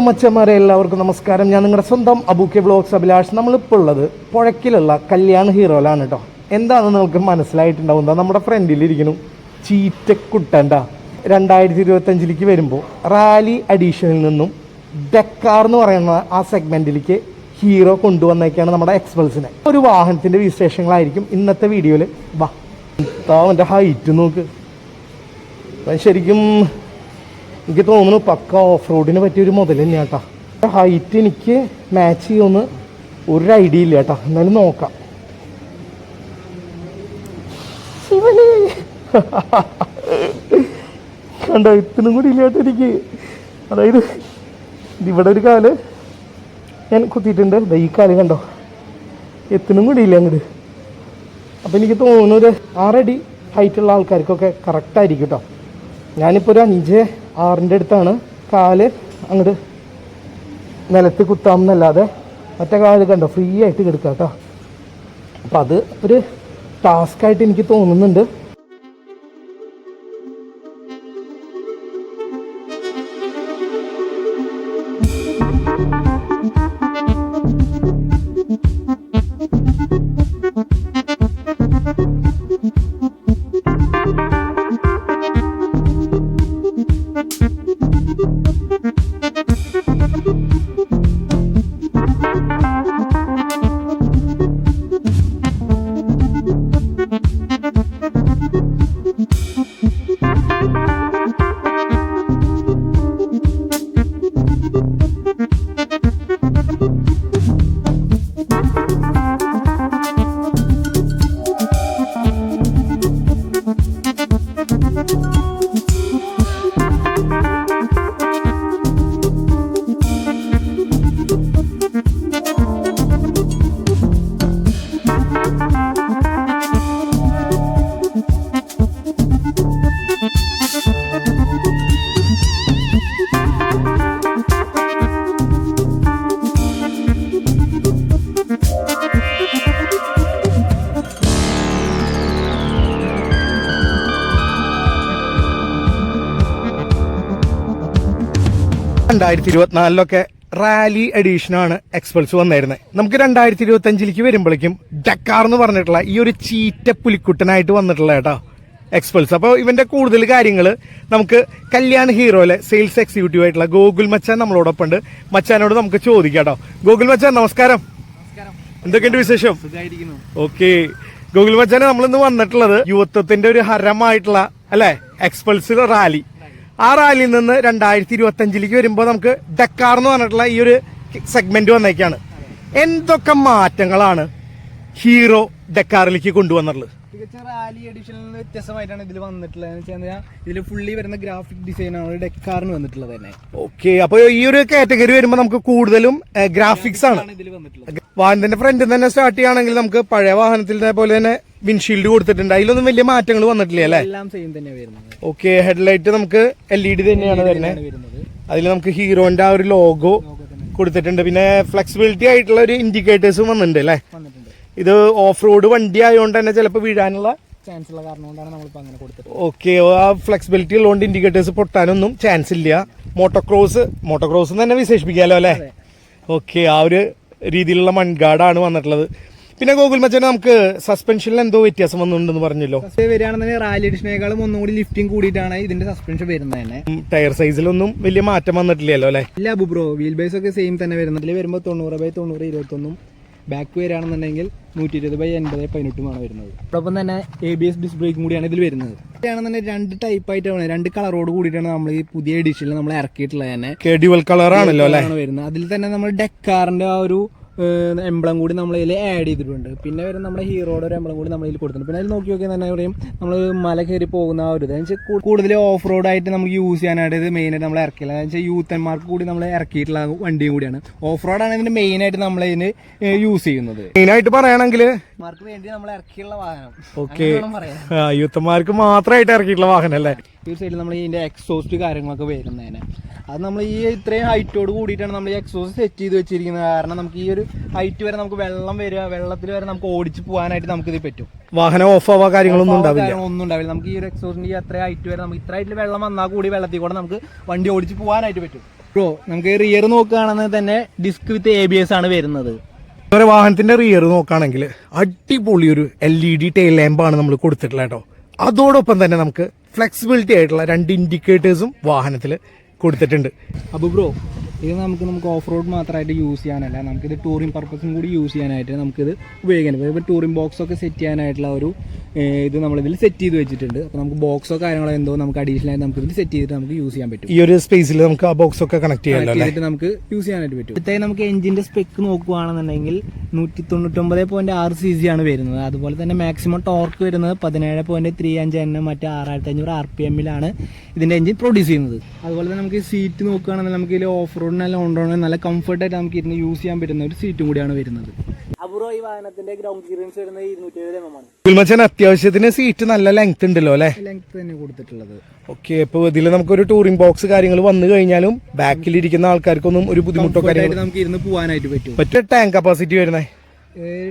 മച്ചന്മാരെ എല്ലാവർക്കും നമസ്കാരം. ഞാൻ നിങ്ങളുടെ സ്വന്തം അബൂക്കെ വ്ളോഗ്സ് അഭിലാഷ്. നമ്മളിപ്പോൾ ഉള്ളത് പുഴയ്ക്കിലുള്ള കല്യാൺ ഹീറോയിലാണ് കേട്ടോ. എന്താണെന്ന് നമുക്ക് മനസ്സിലായിട്ടുണ്ടാവും. നമ്മുടെ ഫ്രണ്ടിലിരിക്കുന്നു ചീറ്റക്കുട്ടൻ്റെ 2025 വരുമ്പോൾ റാലി അഡീഷനിൽ നിന്നും ഡെക്കാർ എന്ന് പറയുന്ന ആ സെഗ്മെൻറ്റിലേക്ക് ഹീറോ കൊണ്ടുവന്നേക്കാണ് നമ്മുടെ എക്സ്പൾസിനെ. ഒരു വാഹനത്തിൻ്റെ വിശേഷങ്ങളായിരിക്കും ഇന്നത്തെ വീഡിയോയിൽ. വാ, അവൻ്റെ ഹൈറ്റ് നോക്ക്. ശരിക്കും എനിക്ക് തോന്നുന്നു പക്ക ഓഫ് റോഡിന് പറ്റിയൊരു മുതൽ തന്നെയാണ് കേട്ടോ. ഹൈറ്റ് എനിക്ക് മാച്ച് ചെയ്യുമെന്ന് ഒരു ഐഡിയ ഇല്ല കേട്ടോ. എന്നാലും നോക്കാം. കണ്ടോ, ഇത്തിനും കൂടി ഇല്ലാട്ടോ എനിക്ക്. അതായത് ഇവിടെ ഒരു കാല് ഞാൻ കുത്തിയിട്ടുണ്ട്. ഈ കാല് കണ്ടോ, എത്തിനും കൂടി ഇല്ല അങ്ങോട്ട്. അപ്പം എനിക്ക് തോന്നുന്നു ഒരു 6 അടി ഹൈറ്റുള്ള ആൾക്കാർക്കൊക്കെ കറക്റ്റായിരിക്കും കേട്ടോ. ഞാനിപ്പോൾ ഒരു 5-6 അടുത്താണ്. കാല് അങ്ങോട്ട് നിലത്ത് കുത്താമെന്നല്ലാതെ മറ്റേ കാല് കണ്ടോ ഫ്രീ ആയിട്ട് കിടക്കുക കേട്ടോ. അപ്പം അത് ഒരു ടാസ്ക്കായിട്ട് എനിക്ക് തോന്നുന്നുണ്ട്. രണ്ടായിരത്തി 2024 റാലി എഡീഷനാണ് എക്സ്പൾസ് വന്നിരുന്നത്. നമുക്ക് 2025 വരുമ്പോഴേക്കും ഡെക്കാർ എന്ന് പറഞ്ഞിട്ടുള്ള ഈ ഒരു ചീറ്റ പുലിക്കുട്ടനായിട്ട് വന്നിട്ടുള്ള കേട്ടോ എക്സ്പൾസ്. അപ്പോൾ ഇവന്റെ കൂടുതൽ കാര്യങ്ങൾ നമുക്ക് കല്യാൺ ഹീറോയിലെ സെയിൽസ് എക്സിക്യൂട്ടീവ് ആയിട്ടുള്ള ഗോകുൽ മച്ചാൻ നമ്മളോടൊപ്പം ഉണ്ട്. മച്ചാനോട് നമുക്ക് ചോദിക്കാം കേട്ടോ. ഗോകുൽ മച്ചാൻ നമസ്കാരം. എന്തൊക്കെയുണ്ട് വിശേഷം? ഓക്കെ, ഗോകുൽ മച്ചാനെ നമ്മളിന്ന് വന്നിട്ടുള്ളത് യുവത്വത്തിന്റെ ഒരു ഹരമായിട്ടുള്ള അല്ലെ എക്സ്പൾസ് റാലി. ആ റാലിയിൽ നിന്ന് 2025 വരുമ്പോൾ നമുക്ക് ഡെക്കാർ എന്ന് പറഞ്ഞിട്ടുള്ള ഈ ഒരു സെഗ്മെന്റ് വന്നേക്കാണ്. എന്തൊക്കെ മാറ്റങ്ങളാണ് ഹീറോ ഡെക്കാറിലേക്ക് കൊണ്ടുവന്നിട്ടുള്ളത്? തികച്ച റാലി എഡിഷനിൽ നിന്ന് വ്യത്യസ്തമായിട്ടാണ് ഇതിൽ വന്നിട്ടുള്ളത്. ഇതിൽ ഫുള്ളി വരുന്ന ഗ്രാഫിക് ഡിസൈനാണ് ഡെക്കാറിന് വന്നിട്ടുള്ളത് തന്നെ. ഓക്കെ, അപ്പൊ ഈ ഒരു കാറ്റഗറി വരുമ്പോൾ നമുക്ക് കൂടുതലും ഗ്രാഫിക്സ് ആണ് ഇതിൽ വന്നിട്ടുള്ളത്. വാഹനത്തിന്റെ ഫ്രണ്ടിൽ തന്നെ സ്റ്റാർട്ട് ചെയ്യുകയാണെങ്കിൽ നമുക്ക് പഴയ വാഹനത്തിന്റെ പോലെ തന്നെ വിൻഷീൽഡ് കൊടുത്തിട്ടുണ്ട്. അതിലൊന്നും വലിയ മാറ്റങ്ങൾ വന്നിട്ടില്ല അല്ലേ? എല്ലാം സെയിം തന്നെയാണ് വരുന്നത്. ഓക്കെ, ഹെഡ്ലൈറ്റ് നമുക്ക് LED തന്നെയാണ് വരുന്നത്. അതിൽ നമുക്ക് ഹീറോന്റെ ആ ഒരു ലോഗോ കൊടുത്തിട്ടുണ്ട്. പിന്നെ ഫ്ലെക്സിബിലിറ്റി ആയിട്ടുള്ള ഒരു ഇൻഡിക്കേറ്റേഴ്സും വന്നിട്ടുണ്ട് അല്ലേ? ഇത് ഓഫ് റോഡ് വണ്ടി ആയതുകൊണ്ട് തന്നെ ചിലപ്പോൾ വീഴാനുള്ള ചാൻസ് ഉള്ള കാരണം കൊണ്ടാണ് നമ്മളിപ്പോൾ അങ്ങനെ കൊടുത്തത്. ഓക്കെ, ആ ഫ്ലെക്സിബിലിറ്റി ഉള്ളതുകൊണ്ട് ഇൻഡിക്കേറ്റേഴ്സ് പൊട്ടാനൊന്നും ചാൻസ് ഇല്ല. മോട്ടോക്രോസ് തന്നെ വിശേഷിപ്പിക്കാമല്ലോ അല്ലേ? ഓക്കെ, ആ ഒരു രീതിയിലുള്ള മൺഗാർഡാണ് വന്നിട്ടുള്ളത്. പിന്നെ ഗോകുൽ മച്ചാൻ, നമുക്ക് സസ്പെൻഷനിൽ എന്തോ വ്യത്യാസം വന്നിട്ടുണ്ടെന്ന് പറഞ്ഞല്ലോ. വരികയാണെന്നുണ്ടെങ്കിൽ റാലി എഡിഷനേക്കാളും ഒന്നുകൂടി ലിഫ്റ്റിംഗ് കൂടിയിട്ടാണ് ഇതിന്റെ സസ്പെൻഷൻ വരുന്നത് തന്നെ. ടയർ സൈസിലൊന്നും വലിയ മാറ്റം വന്നിട്ടില്ലല്ലോ അല്ലേ? ഇല്ല ബ്രോ, വീൽ ബേസ് ഒക്കെ സെയിം തന്നെ വരുന്നത്. ഇതിൽ വരുമ്പോൾ 90/90 21 ബാക്ക് വരികയാണെന്നുണ്ടെങ്കിൽ 120/80 18 വരുന്നത്. അതോടൊപ്പം തന്നെ ABS ഡിസ്ക് ബ്രേക്കും കൂടിയാണ് ഇതിൽ വരുന്നത്. ഇതാണെന്നുണ്ടെങ്കിൽ 2 ടൈപ്പ് ആയിട്ടാണ്, 2 കളറോട് കൂടിയിട്ടാണ് നമ്മൾ ഈ പുതിയ എഡിഷനിൽ നമ്മൾ ഇറക്കിയിട്ടുള്ളത് തന്നെ. ഡ്യുവൽ കളറാണല്ലോ അല്ലേ വരുന്നത്. അതിൽ തന്നെ നമ്മൾ ഡെക്കാറിന്റെ ആ ഒരു എംബ്ലം കൂടി നമ്മൾ ഇതിൽ ആഡ് ചെയ്തിട്ടുണ്ട്. പിന്നെ വരെ നമ്മുടെ ഹീറോയുടെ ഒരു എംബ്ലം കൂടി നമ്മൾ ഇതിൽ കൊടുത്തിട്ടുണ്ട്. പിന്നെ അതിൽ നോക്കി നോക്കിയാൽ തന്നെ പറയും നമ്മൾ മല കയറി പോകുന്ന ആ ഒരു ഇത് കൂടുതൽ ഓഫ് റോഡ് ആയിട്ട് നമുക്ക് യൂസ് ചെയ്യാനായിട്ട് ഇത് മെയിനായിട്ട് നമ്മൾ ഇറക്കില്ല. എന്ന് വെച്ചാൽ യൂത്തന്മാർക്ക് കൂടി നമ്മൾ ഇറക്കിയിട്ടുള്ള വണ്ടിയും കൂടിയാണ്. ഓഫ് റോഡാണ് ഇതിന് മെയിനായിട്ട് നമ്മൾ ഇതിന് യൂസ് ചെയ്യുന്നത്. മെയിനായിട്ട് പറയുകയാണെങ്കിൽ മാർക്ക് വേണ്ടി നമ്മൾ ഇറക്കിയുള്ള വാഹനം. ഓക്കെ, യൂത്തന്മാർക്ക് മാത്രമായിട്ട് ഇറക്കിയിട്ടുള്ള വാഹനം അല്ലേ? ഈ സൈഡിൽ നമ്മൾ ഇതിന്റെ എക്സോസ്റ്റ് കാര്യങ്ങളൊക്കെ വരുന്നതിന് അത് നമ്മൾ ഈ ഇത്രയും ഹൈറ്റോട് കൂടിയിട്ടാണ് നമ്മൾ ഈ എക്സോസ്റ്റ് സെറ്റ് ചെയ്ത് വെച്ചിരിക്കുന്നത്. കാരണം നമുക്ക് ഈ ഒരു ഹൈറ്റ് വരെ നമുക്ക് വെള്ളം വരിക, വെള്ളത്തിൽ വരെ നമുക്ക് ഓടിച്ച് പോകാനായിട്ട് നമുക്ക് ഇത് പറ്റും. വാഹനം ഓഫ് ആവാ കാര്യങ്ങളൊന്നും ഉണ്ടാവില്ല. നമുക്ക് ഈ ഒരു എക്സോസിന്റെ ഈ അത്ര ഹൈറ്റ് വരെ നമുക്ക് ഇത്ര ഹൈറ്റിൽ വെള്ളം വന്നാൽ കൂടി വെള്ളത്തിൽ കൂടെ നമുക്ക് വണ്ടി ഓടിച്ച് പോകാനായിട്ട് പറ്റും. ബ്രോ നമുക്ക് റിയർ നോക്കുകയാണെന്ന് തന്നെ ഡിസ്ക് വിത്ത് ABS ആണ് വരുന്നത്. ഒരു വാഹനത്തിന്റെ റിയർ നോക്കുകയാണെങ്കിൽ അടിപൊളി ഒരു LED ടെയിൽ ലാമ്പാണ് നമ്മൾ കൊടുത്തിട്ടുള്ളത് കേട്ടോ. അതോടൊപ്പം തന്നെ നമുക്ക് ഫ്ലെക്സിബിലിറ്റി ആയിട്ടുള്ള 2 ഇൻഡിക്കേറ്റേഴ്സും വാഹനത്തിൽ കൊടുത്തിട്ടുണ്ട്. അപ്പോൾ ബ്രോ ഇത് നമുക്ക് ഓഫ് റോഡ് മാത്രമായിട്ട് യൂസ് ചെയ്യാനല്ല, നമുക്കിത് ടൂറിംഗ് പർപ്പസും കൂടി യൂസ് ചെയ്യാനായിട്ട് നമുക്കിത് ഉപയോഗിക്കാൻ പറ്റും. ഇപ്പോൾ ടൂറിംഗ് ബോക്സൊക്കെ സെറ്റ് ചെയ്യാനായിട്ടുള്ള ഒരു ഇത് നമ്മളിതിൽ സെറ്റ് ചെയ്ത് വെച്ചിട്ടുണ്ട്. അപ്പോൾ നമുക്ക് ബോക്സോ കാര്യങ്ങളോ എന്തോ നമുക്ക് അഡീഷണൽ ആയിട്ട് നമുക്ക് ഇതിൽ സെറ്റ് ചെയ്തിട്ട് നമുക്ക് യൂസ് ചെയ്യാൻ പറ്റും. ഈ ഒരു സ്പേസിൽ നമുക്ക് ആ ബോക്സ് ഒക്കെ കണക്ട് ചെയ്തിട്ട് നമുക്ക് യൂസ് ചെയ്യാനായിട്ട് പറ്റും. ഇപ്പോഴത്തെ നമുക്ക് എഞ്ചിന്റെ സ്പെക്ക് നോക്കുകയാണെന്നുണ്ടെങ്കിൽ 199.6 cc ആണ് വരുന്നത്. അതുപോലെ തന്നെ മാക്സിമം ടോർക്ക് വരുന്നത് 17.35 Nm മറ്റേ 6500 RPM-ലാണ് ഇതിന്റെ എഞ്ചിൻ പ്രൊഡ്യൂസ് ചെയ്യുന്നത്. അതുപോലെ തന്നെ നമുക്ക് സീറ്റ് നോക്കുകയാണെങ്കിൽ നമുക്ക് ഇതിൽ ഓഫ് റോഡ് നല്ല ഓൺ റോഡ് നല്ല കംഫർട്ടായിട്ട് നമുക്ക് ഇരുന്ന് യൂസ് ചെയ്യാൻ പറ്റുന്ന ഒരു സീറ്റും കൂടിയാണ് വരുന്നത്. അപൂർവ ഈ വാഹനത്തിന്റെ ഗ്രൗണ്ട് ക്ലിയറൻസ് വരുന്നത് 270 mm ആണ്. മച്ചാൻ അത്യാവശ്യത്തിന് സീറ്റ് നല്ല ലെങ്ത് ഉണ്ടല്ലോ അല്ലെ? ലെങ്ത് തന്നെ കൊടുത്തിട്ടുള്ളത്. ഓക്കെ, അപ്പൊ ഇതിൽ നമുക്കൊരു ടൂറിംഗ് ബോക്സ് കാര്യങ്ങൾ വന്നു കഴിഞ്ഞാലും ബാക്കിലിരിക്കുന്ന ആൾക്കാർക്കൊന്നും ഒരു ബുദ്ധിമുട്ടോ കാര്യങ്ങളോ നമുക്ക് ഇരുന്ന് പോകാനായിട്ട് പറ്റും. മറ്റേ ടാങ്ക് കപ്പാസിറ്റി വരുന്നത്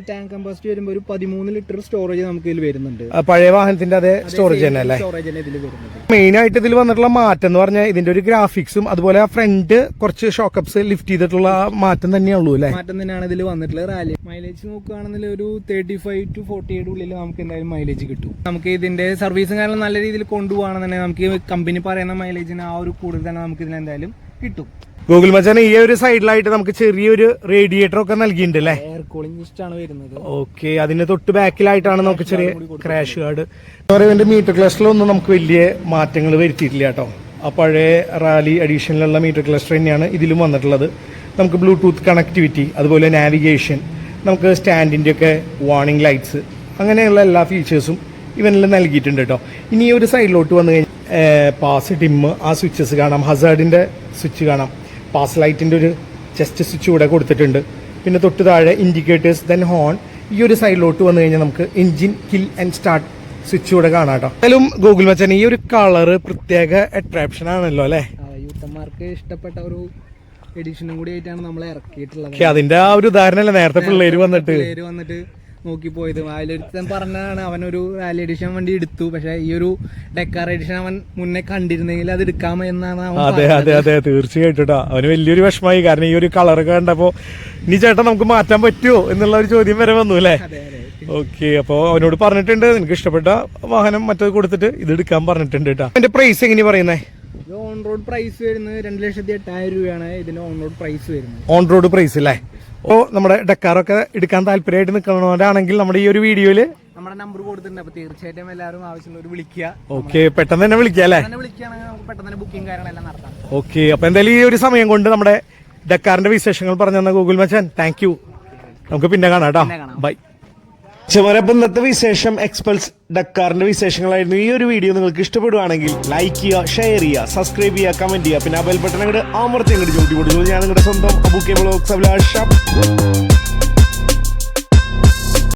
ടാങ്ക് കപ്പാസിറ്റി വരുമ്പോൾ ഒരു 13 ലിറ്റർ സ്റ്റോറേജ് നമുക്ക് ഇതിൽ വരുന്നുണ്ട്. പഴയ വാഹനത്തിന്റെ അതേ സ്റ്റോറേജ് തന്നെ അല്ലേ? സ്റ്റോറേജ് തന്നെ ഇതിൽ വരുന്നത്. മെയിൻ ആയിട്ട് ഇതിൽ വന്നിട്ടുള്ള മാറ്റം എന്ന് പറഞ്ഞാൽ ഇതിന്റെ ഒരു ഗ്രാഫിക്സും അതുപോലെ ആ ഫ്രണ്ട് കുറച്ച് ഷോക്കപ്സ് ലിഫ്റ്റ് ചെയ്തിട്ടുള്ള മാറ്റം തന്നെയുള്ളൂ അല്ലേ? മാറ്റം തന്നെയാണ് ഇതിൽ വന്നിട്ടുള്ളത്. റാലി മൈലേജ് നോക്കുകയാണെങ്കിൽ ഒരു 35 to 48 ഉള്ളിൽ നമുക്ക് എന്തായാലും മൈലേജ് കിട്ടും. നമുക്ക് ഇതിന്റെ സർവീസും കാരണം നല്ല രീതിയിൽ കൊണ്ടുപോകണമെന്നുണ്ടെങ്കിൽ നമുക്ക് കമ്പനി പറയുന്ന മൈലേജിന് ആ ഒരു കൂടുതൽ തന്നെ നമുക്ക് ഇതിൽ എന്തായാലും കിട്ടും. ഗൂഗിൾ മച്ചാൻ ഈ ഒരു സൈഡിലായിട്ട് നമുക്ക് ചെറിയൊരു റേഡിയേറ്റർ ഒക്കെ നൽകിയിട്ടുണ്ട് അല്ലേ? എയർ കൂളിംഗ് സിസ്റ്റമാണ് വരുന്നത്. ഓക്കെ, അതിന് തൊട്ട് ബാക്കിലായിട്ടാണ് നമുക്ക് ചെറിയ ക്രാഷ് ഗാർഡ്. ഇതിന്റെ മീറ്റർ ക്ലസ്റ്ററിലൊന്നും നമുക്ക് വലിയ മാറ്റങ്ങൾ വരുത്തിയിട്ടില്ല കേട്ടോ. ആ പഴയ റാലി അഡീഷനിലുള്ള മീറ്റർ ക്ലസ്റ്റർ തന്നെയാണ് ഇതിലും വന്നിട്ടുള്ളത്. നമുക്ക് ബ്ലൂടൂത്ത് കണക്ടിവിറ്റി, അതുപോലെ നാവിഗേഷൻ, നമുക്ക് സ്റ്റാൻഡിന്റെ ഒക്കെ വാർണിംഗ് ലൈറ്റ്സ്, അങ്ങനെയുള്ള എല്ലാ ഫീച്ചേഴ്സും ഇവനെല്ലാം നൽകിയിട്ടുണ്ട് കേട്ടോ. ഇനി ഒരു സൈഡിലോട്ട് വന്നു കഴിഞ്ഞാൽ പാസ് ഡിമ്മ് ആ സ്വിച്ചസ് കാണാം, ഹസാർഡിന്റെ സ്വിച്ച് കാണാം, പാസ് ലൈറ്റിന്റെ ഒരു ചെസ്റ്റ് സ്വിച്ച് കൂടെ കൊടുത്തിട്ടുണ്ട്. പിന്നെ തൊട്ട് താഴെ ഇൻഡിക്കേറ്റേഴ്സ്, ദെൻ ഹോൺ. ഈ ഒരു സൈഡിലോട്ട് വന്നു കഴിഞ്ഞാൽ നമുക്ക് engine kill and start switch കൂടെ കാണാം കേട്ടോ. എന്തായാലും ഗൂഗിൾ മച്ചാൻ ഈ ഒരു കളറ് പ്രത്യേക അട്രാക്ഷൻ ആണല്ലോ അല്ലേ? യൂത്തന്മാർക്ക് ഇഷ്ടപ്പെട്ട ഒരു എഡിഷനും കൂടി ആയിട്ടാണ് നമ്മൾ ഇറക്കിയിട്ടുള്ളത്. അതിന്റെ ആ ഒരു ഉദാഹരണമല്ലേ നേരത്തെ പിള്ളേര് വന്നിട്ട് നോക്കി പോയത്. അതിലൊരുത്തൻ പറഞ്ഞതാണ് അവനൊരു റാലി എഡിഷൻ വണ്ടി എടുത്തു, പക്ഷെ ഈ ഒരു ഡെക്കാർ എഡിഷൻ അവൻ മുന്നേ കണ്ടിരുന്നെങ്കിൽ അത് എടുക്കാമോ എന്നാണ്. അതെ അതെ അതെ, തീർച്ചയായിട്ടും അവന് വലിയൊരു വിഷമമായി. കാരണം ഈ ഒരു കളർ കണ്ടപ്പോ ഇനി ചേട്ടാ നമുക്ക് മാറ്റാൻ പറ്റുമോ എന്നുള്ള ഒരു ചോദ്യം വരെ വന്നു അല്ലേ? ഓക്കെ, അപ്പൊ അവനോട് പറഞ്ഞിട്ടുണ്ട് നിനക്ക് ഇഷ്ടപ്പെട്ട വാഹനം മറ്റേത് കൊടുത്തിട്ട് ഇത് എടുക്കാൻ പറഞ്ഞിട്ടുണ്ട് കേട്ടോ. അതിന്റെ പ്രൈസ് എങ്ങനെ പറയുന്നേ? ഓൺ റോഡ് പ്രൈസ് വരുന്നത് 2,08,000 രൂപയാണ് ഇതിന്റെ ഓൺ റോഡ് പ്രൈസ് വരുന്നത്. ഓൺ റോഡ് പ്രൈസ് അല്ലേ? ഓ, നമ്മുടെ ഡക്കാറൊക്കെ എടുക്കാൻ താല്പര്യമായിട്ട് നിൽക്കുന്നവരാണെങ്കിൽ നമ്മുടെ ഈ ഒരു വീഡിയോയില് നമ്മുടെ നമ്പർ കൊടുത്തിട്ടുണ്ട്. അപ്പൊ തീർച്ചയായിട്ടും എല്ലാവരും ആവശ്യമുള്ളവർ വിളിക്കുക. ഓക്കെ, പെട്ടെന്ന് തന്നെ വിളിക്കുക അല്ലേ? വിളിക്കുകയാണെങ്കിൽ നമുക്ക് പെട്ടെന്ന് തന്നെ ബുക്കിംഗ് കാര്യങ്ങളെല്ലാം നടത്താം. ഓക്കെ, അപ്പൊ എന്തായാലും ഈ ഒരു സമയം കൊണ്ട് നമ്മുടെ ഡക്കാറിന്റെ വിശേഷങ്ങൾ പറഞ്ഞു തന്ന ഗൂഗിൾ മച്ചാൻ താങ്ക് യു. നമുക്ക് പിന്നെ കാണാം കേട്ടോ. ബൈ. ചെമരപ്പം ഇന്നത്തെ വിശേഷം എക്സ്പൾസ് ഡക്കാറിന്റെ വിശേഷങ്ങളായിരുന്നു. ഈ ഒരു വീഡിയോ നിങ്ങൾക്ക് ഇഷ്ടപ്പെടുവാണെങ്കിൽ ലൈക്ക് ചെയ്യുക, ഷെയർ ചെയ്യുക, സബ്സ്ക്രൈബ് ചെയ്യുക, കമന്റ് ചെയ്യുക. പിന്നെ ആ ബെൽ ബട്ടൺ അങ്ങോട്ട് അമർത്തി അങ്ങോട്ട് ചൂണ്ടി കൊടുത്തു. ഞാൻ നിങ്ങളുടെ സ്വന്തം അബൂക്കെ വ്ളോഗ്സ് അഭിലാഷ്.